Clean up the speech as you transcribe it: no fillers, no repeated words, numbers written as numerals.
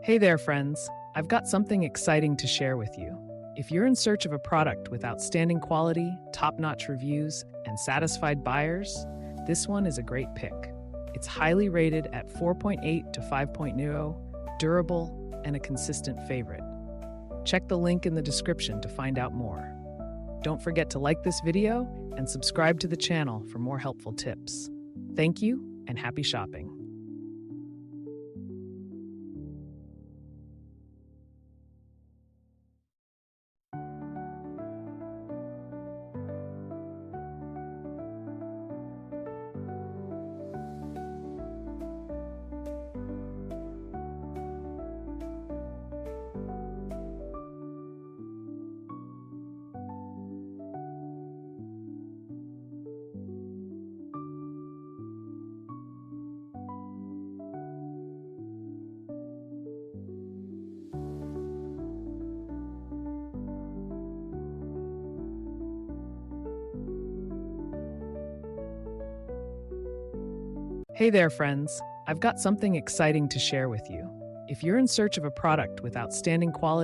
Hey there, friends. I've got something exciting to share with you. If you're in search of a product with outstanding quality, top-notch reviews, and satisfied buyers, this one is a great pick. It's highly rated at 4.8 to 5.0, durable, and a consistent favorite. Check the link in the description to find out more. Don't forget to like this video and subscribe to the channel for more helpful tips. Thank you and happy shopping. Hey there, friends. I've got something exciting to share with you. If you're in search of a product with outstanding quality,